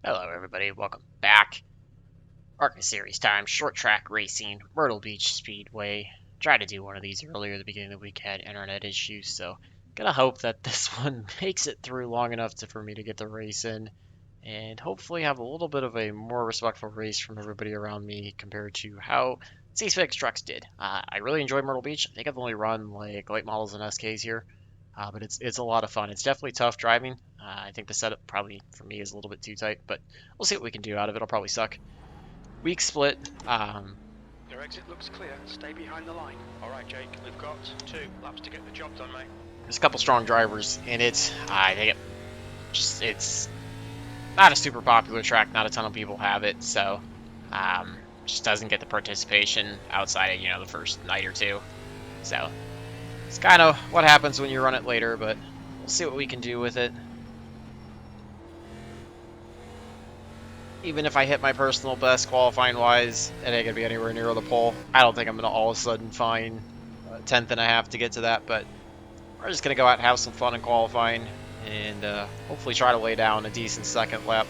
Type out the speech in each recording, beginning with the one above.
Hello everybody, welcome back. ARCA Series time, short track racing, Myrtle Beach Speedway. Tried to do one of these earlier at the beginning of the week, had internet issues, so gonna hope that this one makes it through long enough for me to get the race in, and hopefully have a little bit of a more respectful race from everybody around me compared to how C6 trucks did. I really enjoyed Myrtle Beach. I think I've only run like late models and SKs here. But it's a lot of fun. It's definitely tough driving. I think the setup probably for me is a little bit too tight, but we'll see what we can do out of it. It'll probably suck. Week split. Your exit looks clear. Stay behind the line. All right, Jake. We've got 2 laps to get the job done, mate. There's a couple strong drivers in it. I think it's not a super popular track. Not a ton of people have it, so just doesn't get the participation outside of the first night or two. So it's kind of what happens when you run it later, but we'll see what we can do with it. Even if I hit my personal best qualifying wise, it ain't gonna be anywhere near the pole. I don't think I'm gonna all of a sudden find a 10th and a half to get to that, but we're just gonna go out and have some fun in qualifying and hopefully try to lay down a decent second lap.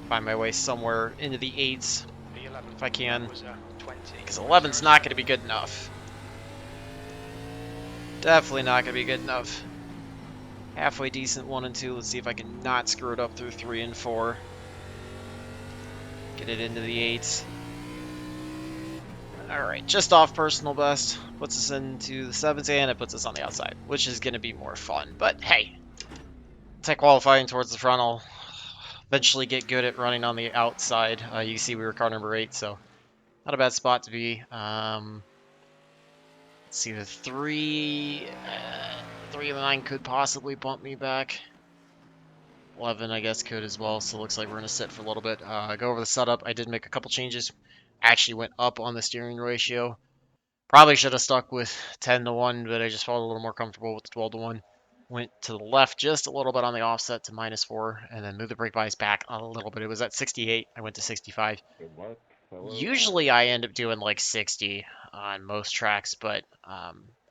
Find my way somewhere into the 8s if I can, because 11's not gonna be good enough. Definitely not gonna be good enough. Halfway decent 1 and 2. Let's see if I can not screw it up through 3 and 4. Get it into the 8s. Alright, just off personal best. Puts us into the 7s and it puts us on the outside, which is going to be more fun. But hey, take qualifying towards the front. I'll eventually get good at running on the outside. You can see we were car number 8, so not a bad spot to be. Let's see, the 3 and the 9 could possibly bump me back. 11, I guess, could as well, so it looks like we're going to sit for a little bit. Go over the setup. I did make a couple changes. Actually went up on the steering ratio. Probably should have stuck with 10 to 1, but I just felt a little more comfortable with the 12 to 1. Went to the left just a little bit on the offset to -4, and then moved the brake bias back a little bit. It was at 68. I went to 65. Usually I end up doing like 60 on most tracks, but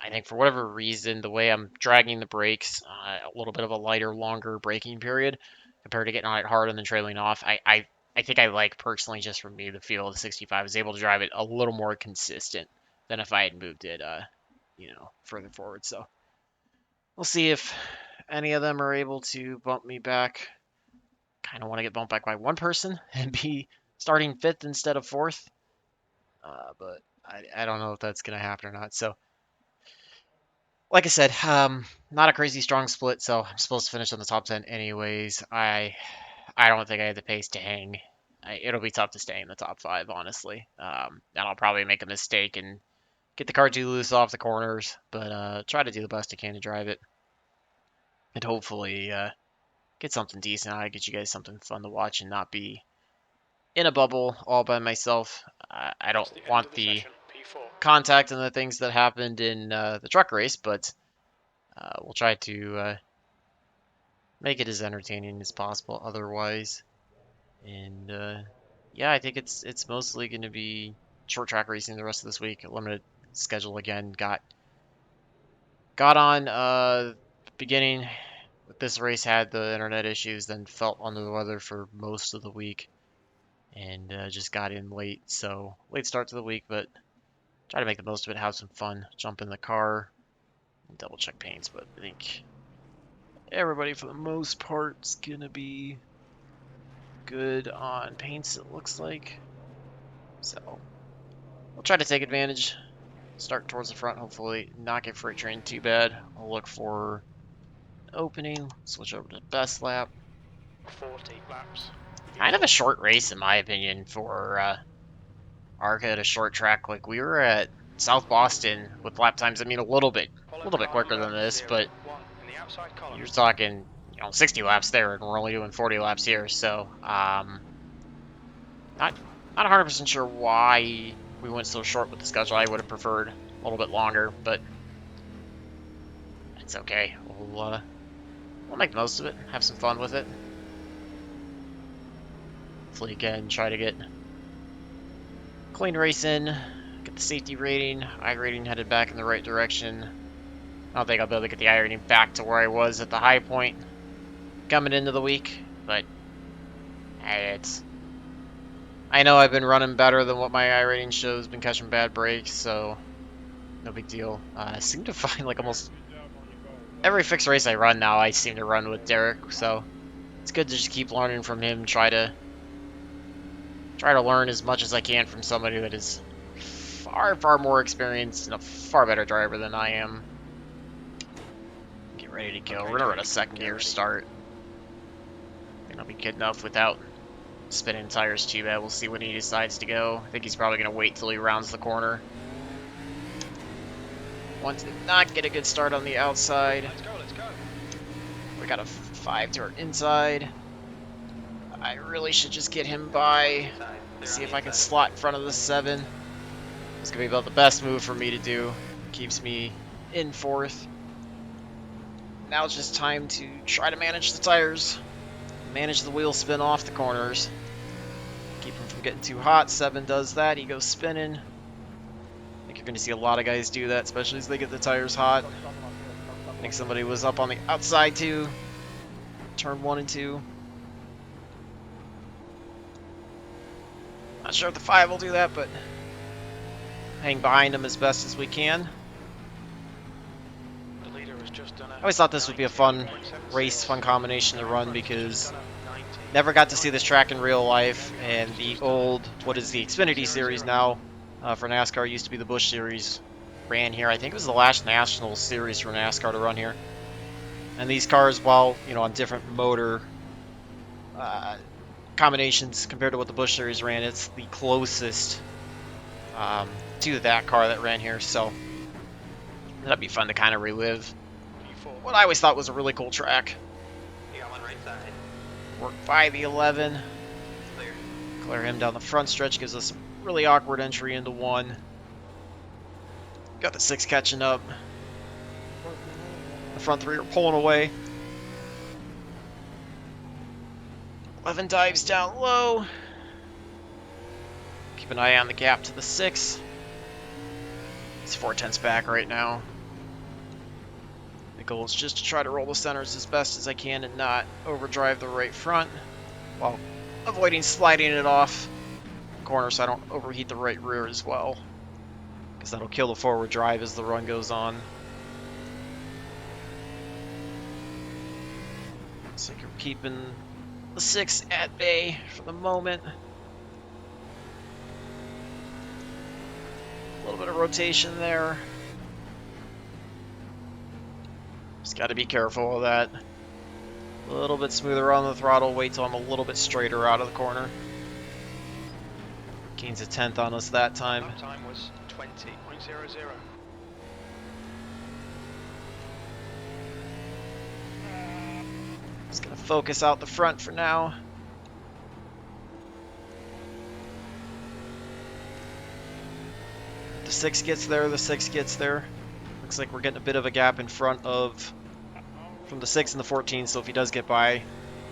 I think for whatever reason, the way I'm dragging the brakes, a little bit of a lighter, longer braking period compared to getting on it hard and then trailing off. I think I like personally, just for me, the feel of the 65. I was able to drive it a little more consistent than if I had moved it, further forward. So we'll see if any of them are able to bump me back. Kind of want to get bumped back by one person and be starting 5th instead of 4th. But I don't know if that's going to happen or not. So, like I said, not a crazy strong split, so I'm supposed to finish on the top 10 anyways. I don't think I have the pace to hang. It'll be tough to stay in the top 5, honestly. And I'll probably make a mistake and get the car too loose off the corners, but try to do the best I can to drive it. And hopefully get something decent out of it, get you guys something fun to watch and not be in a bubble all by myself. I don't want the contact and the things that happened in the truck race, but we'll try to make it as entertaining as possible otherwise. And yeah, I think it's mostly going to be short track racing the rest of this week. Limited schedule again. Got on beginning with this race, had the internet issues, then felt under the weather for most of the week, and just got in late. So late start to the week, but try to make the most of it, have some fun, jump in the car, and double check paints. But I think everybody for the most part is gonna be good on paints, it looks like. So we'll try to take advantage, start towards the front, hopefully not get freight trained too bad. I'll look for opening, switch over to best lap. 40 laps. Kind of a short race in my opinion for ARCA at a short track. Like, we were at South Boston with lap times, I mean, a little bit quicker than this, but you're talking 60 laps there, and we're only doing 40 laps here. So not 100% sure why we went so short with the schedule. I would have preferred a little bit longer, but it's okay. We'll make the most of it, have some fun with it. Hopefully again, try to get clean racing, get the safety rating, I rating headed back in the right direction. I don't think I'll be able to get the I rating back to where I was at the high point coming into the week, but I know I've been running better than what my iRating shows, been catching bad breaks, so no big deal. I seem to find like almost every fixed race I run now, I seem to run with Derek, so it's good to just keep learning from him, try to learn as much as I can from somebody that is far more experienced and a far better driver than I am. Get ready to go. We're gonna run a second gear start. I think I'll be good enough without spinning tires too bad. We'll see when he decides to go. I think he's probably gonna wait till he rounds the corner. Want to not get a good start on the outside. Let's go. We got a 5 to our inside. I really should just get him by. See if I can slot in front of the 7. It's gonna be about the best move for me to do. Keeps me in 4th. Now it's just time to try to manage the tires. Manage the wheel spin off the corners. Keep him from getting too hot. 7 does that. He goes spinning. I think you're going to see a lot of guys do that, especially as they get the tires hot. I think somebody was up on the outside too. Turn 1 and 2. Not sure if the 5 will do that, but hang behind him as best as we can. I always thought this would be a fun race, fun combination to run because never got to see this track in real life, and the old, what is the Xfinity series now for NASCAR, used to be the Busch series, ran here. I think it was the last national series for NASCAR to run here. And these cars, while on different motor combinations compared to what the Busch series ran, it's the closest to that car that ran here, so that'd be fun to kind of relive what I always thought was a really cool track. You got one right side. Work by the 11. Clear him down the front stretch, gives us a really awkward entry into 1. Got the 6 catching up. The front 3 are pulling away. 11 dives down low. Keep an eye on the gap to the 6. It's 4/10 back right now. The goal is just to try to roll the centers as best as I can and not overdrive the right front while avoiding sliding it off the corner so I don't overheat the right rear as well, because that'll kill the forward drive as the run goes on. So you're keeping the 6 at bay for the moment. A little bit of rotation there. Just got to be careful of that. A little bit smoother on the throttle. Wait till I'm a little bit straighter out of the corner. Gains a 10th on us that time. That time was 20.00. Just gonna focus out the front for now. The 6 gets there. The 6 gets there. Looks like we're getting a bit of a gap in front of from the 6 and the 14, so if he does get by,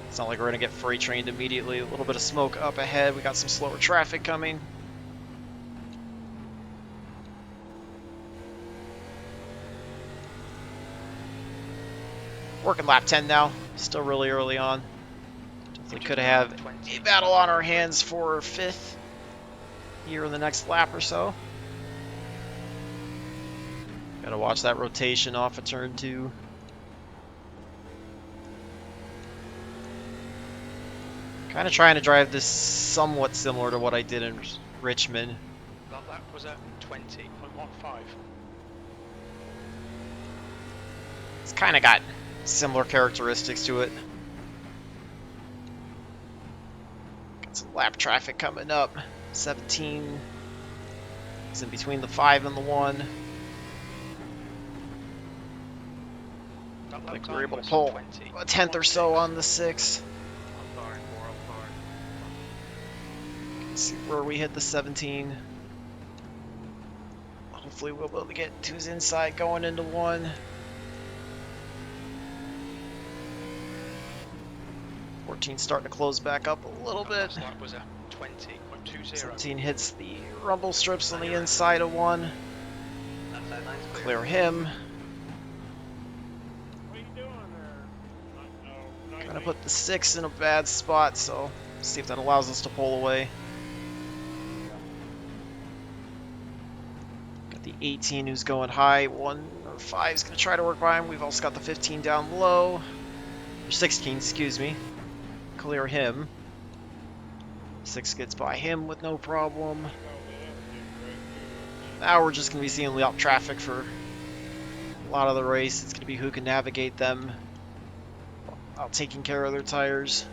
it's not like we're going to get freight trained immediately. A little bit of smoke up ahead. We got some slower traffic coming. Working lap 10 now. Still really early on. Definitely could have a battle on our hands for 5th here in the next lap or so. Gotta watch that rotation off of turn 2. Kind of trying to drive this somewhat similar to what I did in Richmond. That lap was at 20.15. It's kind of got similar characteristics to it. Got some lap traffic coming up. 17 is in between the 5 and the 1. I think we were able to pull a 10th or so on the 6. Let's see where we hit the 17. Hopefully we'll be able to get 2's inside going into 1. 14 starting to close back up a little bit. 17 hits the rumble strips on the inside of 1. Clear him. Trying to put the 6 in a bad spot, so See if that allows us to pull away. Got the 18 who's going high. 1 or 5 is going to try to work by him. We've also got the 15 down low. Or 16, excuse me. Clear him. 6 gets by him with no problem. Now we're just going to be seeing lap traffic for a lot of the race. It's going to be who can navigate them while taking care of their tires.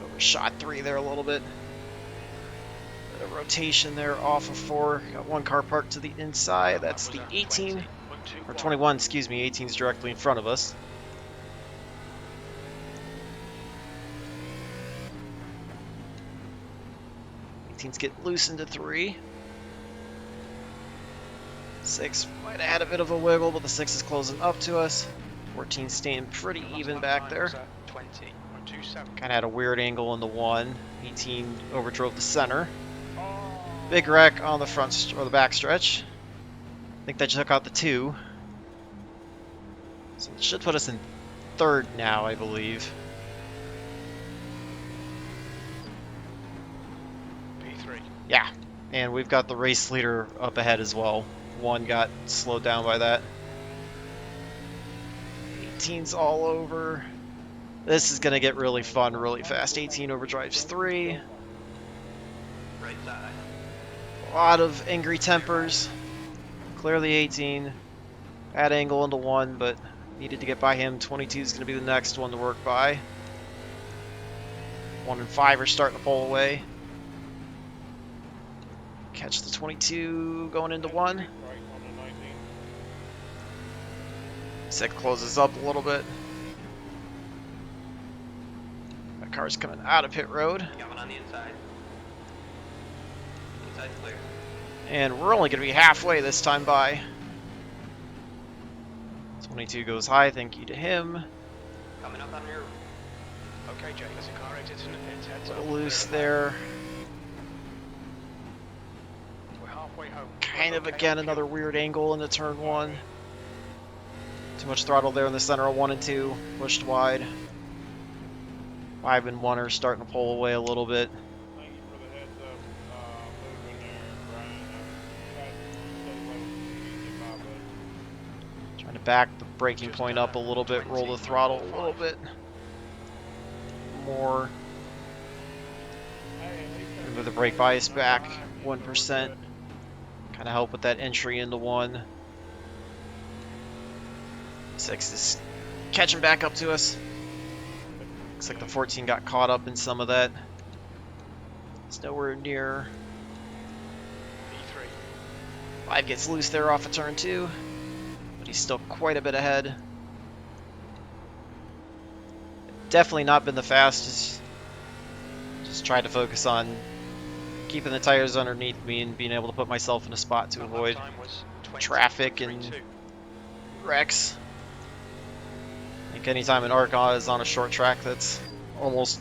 Overshot 3 there a little bit. Bit of rotation there off of 4. Got 1 car parked to the inside. That's the 18. Or 21, excuse me. 18's directly in front of us. 18's getting loose into 3. 6 might have had a bit of a wiggle, but the 6 is closing up to us. 14 staying pretty even back there. Kind of had a weird angle in the 1. 18 overdrove the center. Big wreck on the front or the back stretch. I think that took out the 2. So it should put us in 3rd now, I believe. Yeah, and we've got the race leader up ahead as well. 1 got slowed down by that. 18's all over. This is going to get really fun really fast. 18 overdrives 3. A lot of angry tempers. Clear the 18. Bad angle into 1, but needed to get by him. 22 is going to be the next one to work by. 1 and 5 are starting to pull away. Catch the 22 going into 1. 6 closes up a little bit. That car's coming out of pit road. Coming on the inside. Inside's clear. And we're only going to be halfway this time by. 22 goes high, thank you to him. Coming up on your... Okay, Jake, there's a car exiting the pits. Heads up. Loose there. We're halfway home. Kind of again another weird angle into turn 1. Too much throttle there in the center of 1 and 2. Pushed wide. 5 and 1 are starting to pull away a little bit. Thank you for the heads up, moving there, Brian. Try to stay low. Trying to back the braking point up a little bit, roll the throttle a little bit more. Move the brake bias back 1%. Kind of help with that entry into 1. 6 is catching back up to us. Looks like the 14 got caught up in some of that. It's nowhere near. E3. 5 gets loose there off of turn 2, but he's still quite a bit ahead. Definitely not been the fastest. Just tried to focus on keeping the tires underneath me and being able to put myself in a spot to avoid traffic and wrecks. I think anytime an ARCA is on a short track, that's almost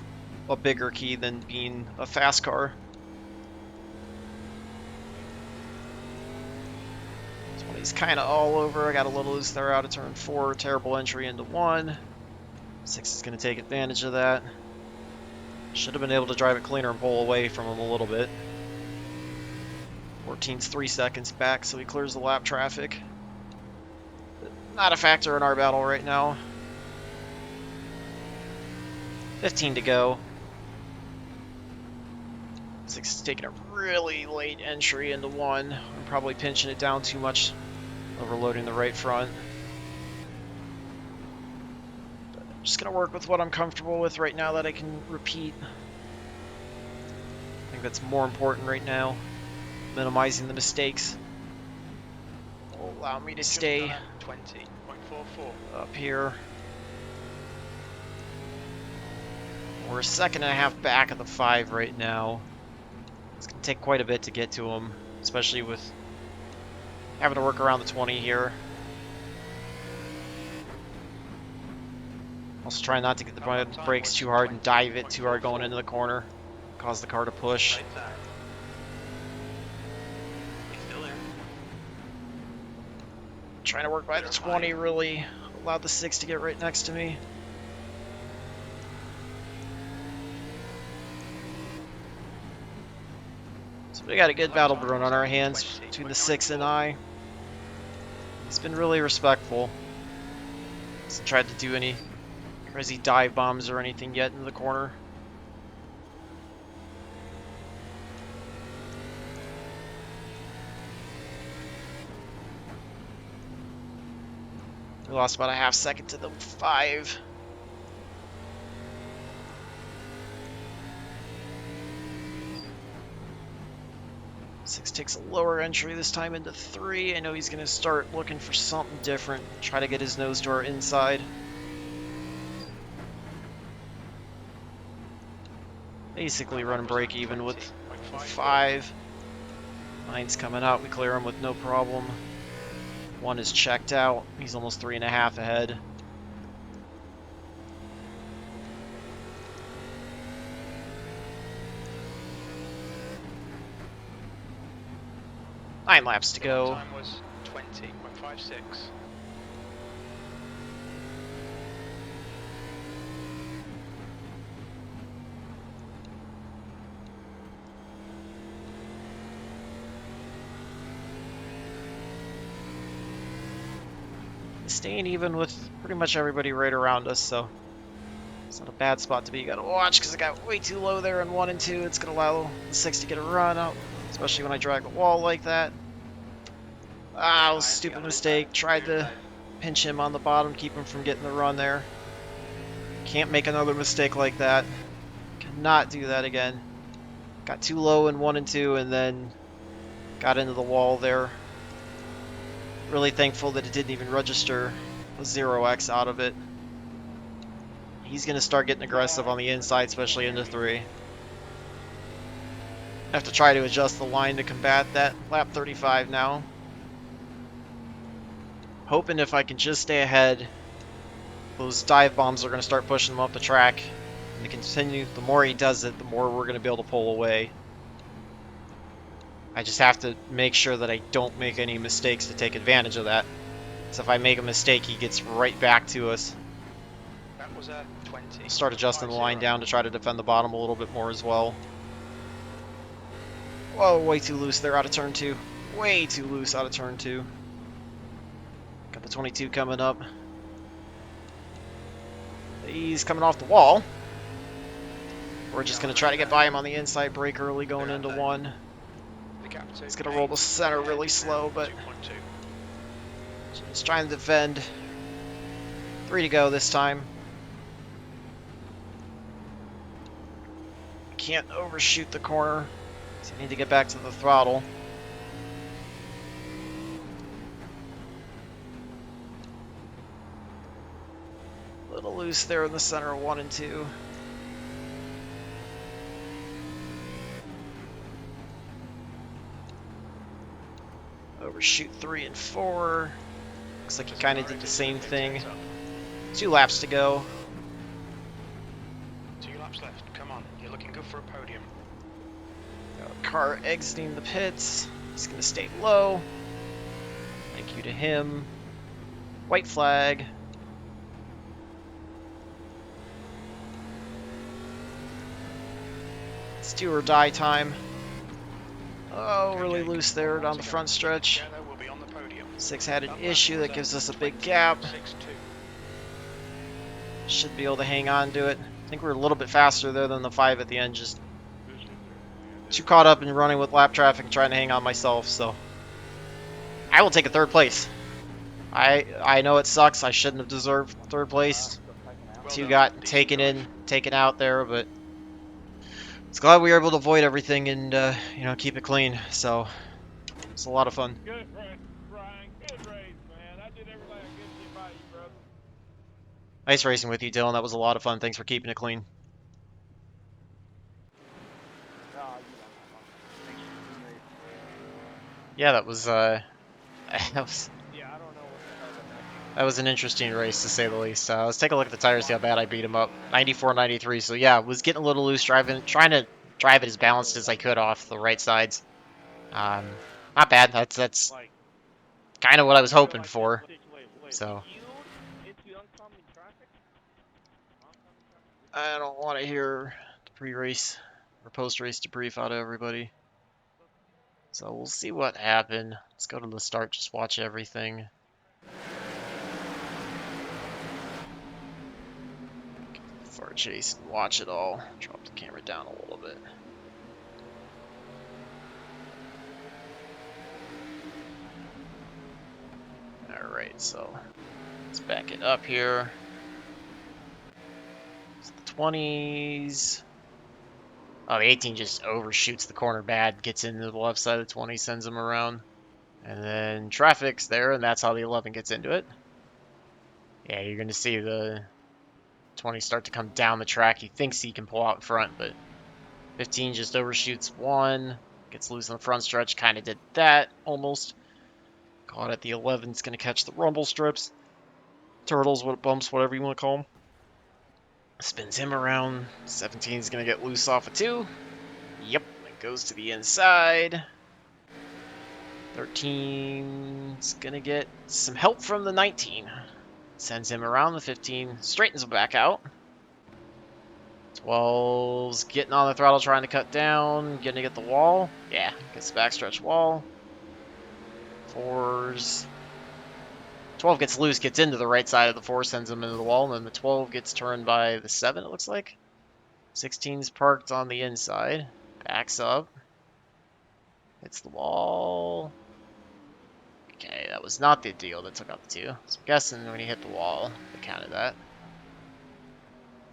a bigger key than being a fast car. 20's kind of all over. I got a little loose there out of turn 4. Terrible entry into 1. 6 is going to take advantage of that. Should have been able to drive it cleaner and pull away from him a little bit. 14's 3 seconds back, so he clears the lap traffic. Not a factor in our battle right now. 15 to go. 6 is taking a really late entry into 1. I'm probably pinching it down too much, overloading the right front. But I'm just going to work with what I'm comfortable with right now that I can repeat. I think that's more important right now. Minimizing the mistakes will allow me to stay 20.44 up here. We're a second and a half back of the 5 right now. It's going to take quite a bit to get to him, especially with having to work around the 20 here. Also trying not to get the brakes too hard and dive it too hard going into the corner. Cause the car to push. Right side. He's still there. Trying to work by the 20 really allowed the 6 to get right next to me. So we got a good battle brewing on our hands between the 6 and I. He's been really respectful. Hasn't tried to do any crazy dive bombs or anything yet into the corner. We lost about a half second to the 5. Six takes a lower entry this time into 3. I know he's going to start looking for something different. Try to get his nose to our inside. Basically running break even with 5. 9's coming out. We clear him with no problem. 1 is checked out. He's almost 3.5 ahead. Nine laps to go. Time was 20.56. Staying even with pretty much everybody right around us, so it's not a bad spot to be. You gotta watch because I got way too low there in 1 and 2. It's gonna allow the 6 to get a run out, especially when I drag the wall like that. Ah, stupid mistake. Tried to pinch him on the bottom, keep him from getting the run there. Can't make another mistake like that. Cannot do that again. Got too low in 1 and 2 and then got into the wall there. Really thankful that it didn't even register a 0x out of it. He's going to start getting aggressive on the inside, especially into 3. I have to try to adjust the line to combat that. Lap 35 now. Hoping if I can just stay ahead, those dive bombs are going to start pushing him up the track. And to continue, the more he does it, the more we're going to be able to pull away. I just have to make sure that I don't make any mistakes to take advantage of that. So if I make a mistake, he gets right back to us. That was a 20. Start adjusting the line down to try to defend the bottom a little bit more as well. Whoa, way too loose there out of turn 2. Way too loose out of turn 2. Got the 22 coming up. He's coming off the wall. We're just going to try to get by him on the inside, brake early going into 1. It's going to roll the center really slow, but just trying to defend. 3 to go this time. Can't overshoot the corner, so I need to get back to the throttle. A little loose there in the center of 1 and 2. Overshoot 3 and 4. Looks like he kind of did the same thing. 2 laps to go. 2 laps left. Come on, you're looking good for a podium. Got a car exiting the pits. He's going to stay low. Thank you to him. White flag. It's do or die time. Oh, really loose there down the front stretch. 6 had an issue that gives us a big gap. Should be able to hang on to it. I think we're a little bit faster there than the 5 at the end. Just too caught up in running with lap traffic and trying to hang on myself. So I will take a 3rd place. I know it sucks. I shouldn't have deserved 3rd place. 2 got taken out there, but it's glad we were able to avoid everything and you know, keep it clean. So it's a lot of fun. Good race, Brian. Good race, man. I did everything I could get by you, brother. Nice racing with you, Dylan. That was a lot of fun. Thanks for keeping it clean. Yeah, that was that was an interesting race to say the least. Let's take a look at the tires, see how bad I beat him up. 94, 93. So yeah, was getting a little loose trying to drive it as balanced as I could off the right sides. Not bad. That's kind kind of what I was hoping for. So I don't want to hear the pre-race or post-race debrief out of everybody. So we'll see what happened. Let's go to the start, just watch everything. For a chase and watch it all. Drop the camera down a little bit. Alright, so let's back it up here. So the 20s. Oh, the 18 just overshoots the corner bad, gets into the left side of the 20, sends him around. And then traffic's there, and that's how the 11 gets into it. Yeah, you're going to see the 20 start to come down the track. He thinks he can pull out in front, but 15 just overshoots 1. Gets loose on the front stretch, kind of did that, almost. Caught at the 11's going to catch the rumble strips. Turtles, what bumps, whatever you want to call them. Spins him around. 17's going to get loose off of 2. Yep, it goes to the inside. 13's going to get some help from the 19. Sends him around. The 15 straightens him back out. 12's getting on the throttle, trying to cut down. Going to get the wall. Yeah, gets the backstretch wall. 4's 12 gets loose, gets into the right side of the 4, sends him into the wall, and then the 12 gets turned by the 7, it looks like. 16's parked on the inside, backs up, hits the wall. Okay, that was not the deal that took out the 2. So I'm guessing when he hit the wall, they counted that.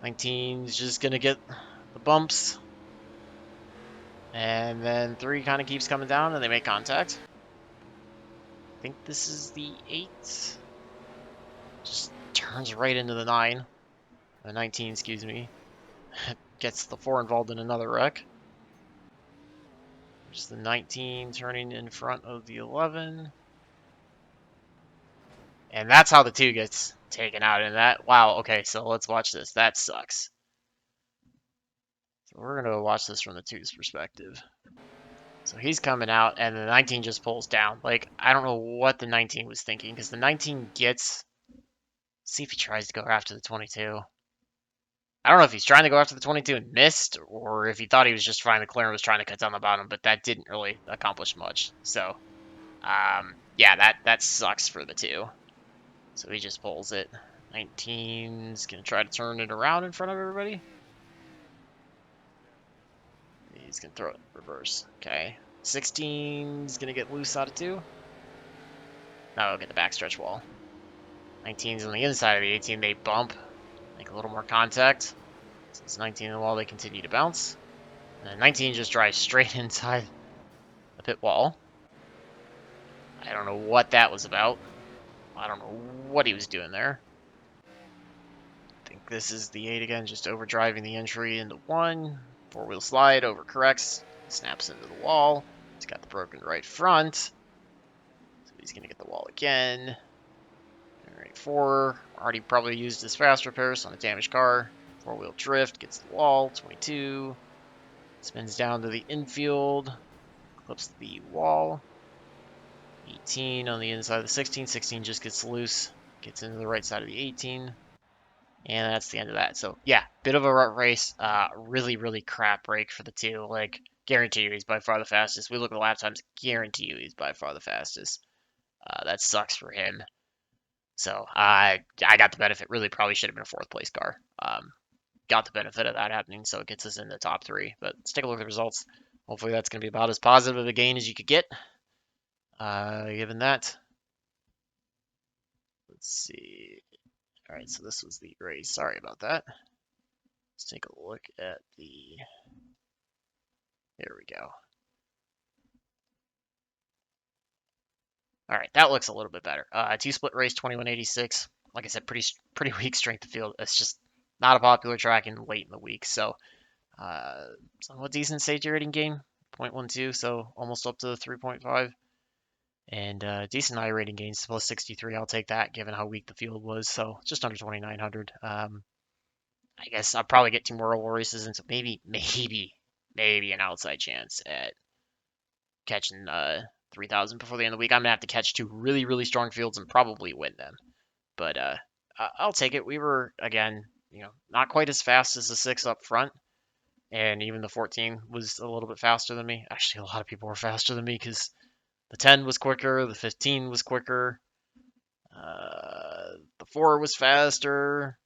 19's just going to get the bumps. And then 3 kind of keeps coming down, and they make contact. I think this is the 8. Just turns right into the 9. The 19, excuse me. Gets the 4 involved in another wreck. There's the 19 turning in front of the 11. And that's how the 2 gets taken out in that. Wow, okay, so let's watch this. That sucks. So we're going to watch this from the 2's perspective. So he's coming out, and the 19 just pulls down. Like, I don't know what the 19 was thinking, because the 19 gets... See if he tries to go after the 22. I don't know if he's trying to go after the 22 and missed, or if he thought he was just trying to clear and was trying to cut down the bottom, but that didn't really accomplish much. So, yeah, that sucks for the 2. So he just pulls it. 19's going to try to turn it around in front of everybody. He's going to throw it reverse. Okay. 16's going to get loose out of 2. Now we'll get the backstretch wall. 19's on the inside of the 18. They bump. Make a little more contact. Since 19 in the wall, they continue to bounce. And 19 just drives straight inside the pit wall. I don't know what that was about. I don't know what he was doing there. I think this is the 8 again, just overdriving the entry into 1. 4-wheel slide, overcorrects, snaps into the wall. He's got the broken right front. So he's going to get the wall again. Alright, 4. Already probably used his fast repairs on a damaged car. 4-wheel drift, gets the wall. 22. Spins down to the infield. Clips the wall. 18 on the inside of the 16. 16 just gets loose. Gets into the right side of the 18. And that's the end of that. So, yeah, bit of a rut race. Really, really crap break for the 2. Like, guarantee you he's by far the fastest. We look at the lap times, guarantee you he's by far the fastest. That sucks for him. So, I got the benefit. Really probably should have been a 4th place car. Got the benefit of that happening, so it gets us in the top 3. But let's take a look at the results. Hopefully that's going to be about as positive of a gain as you could get. Given that. Let's see. Alright, so this was the race. Sorry about that. Let's take a look at the... There we go. Alright, that looks a little bit better. 2-split race, 2186. Like I said, pretty weak strength of field. It's just not a popular track in late in the week. So, somewhat decent safety rating game. 0.12, so almost up to the 3.5. And decent iRating gains, plus 63. I'll take that, given how weak the field was. So just under 2,900. I guess I'll probably get 2 more oval races, and so maybe an outside chance at catching 3,000 before the end of the week. I'm going to have to catch 2 really, really strong fields and probably win them. But I'll take it. We were, again, not quite as fast as the 6 up front. And even the 14 was a little bit faster than me. Actually, a lot of people were faster than me because the 10 was quicker, the 15 was quicker, the 4 was faster.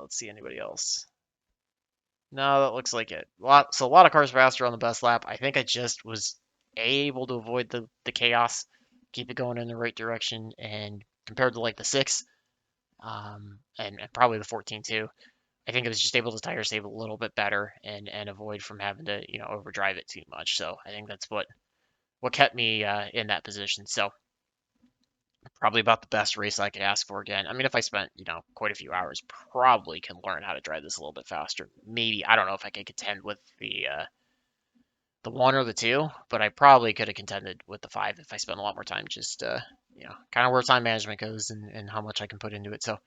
Let's see, anybody else? No, that looks like it. So a lot of cars faster on the best lap. I think I just was able to avoid the chaos, keep it going in the right direction, and compared to like the 6, and probably the 14 too, I think I was just able to tire save a little bit better and avoid from having to overdrive it too much. So I think that's what kept me in that position. So probably about the best race I could ask for again. I mean, if I spent quite a few hours, probably can learn how to drive this a little bit faster. Maybe I don't know if I could contend with the 1 or the 2, but I probably could have contended with the 5 if I spent a lot more time just kind of where time management goes and how much I can put into it. So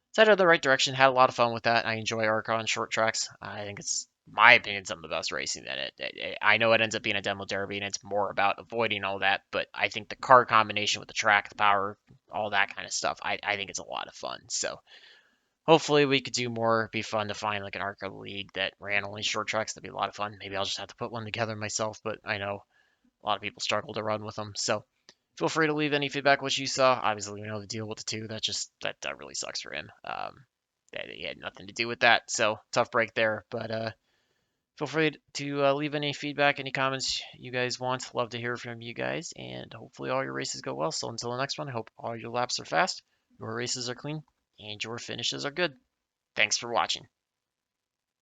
it's headed in the right direction. Had a lot of fun with that. I enjoy ARCA on short tracks. I think it's, my opinion, some of the best racing in it. I know it ends up being a demo derby and it's more about avoiding all that, but I think the car combination with the track, the power, all that kind of stuff, I think it's a lot of fun. So hopefully we could do more. It'd be fun to find like an ARCA league that ran only short tracks. That'd be a lot of fun. Maybe I'll just have to put one together myself, but I know a lot of people struggle to run with them. So feel free to leave any feedback what you saw. Obviously, we know the deal with the 2. That really sucks for him. He had nothing to do with that. So tough break there. But feel free to leave any feedback, any comments you guys want. Love to hear from you guys, and hopefully all your races go well. So until the next one, I hope all your laps are fast, your races are clean, and your finishes are good. Thanks for watching.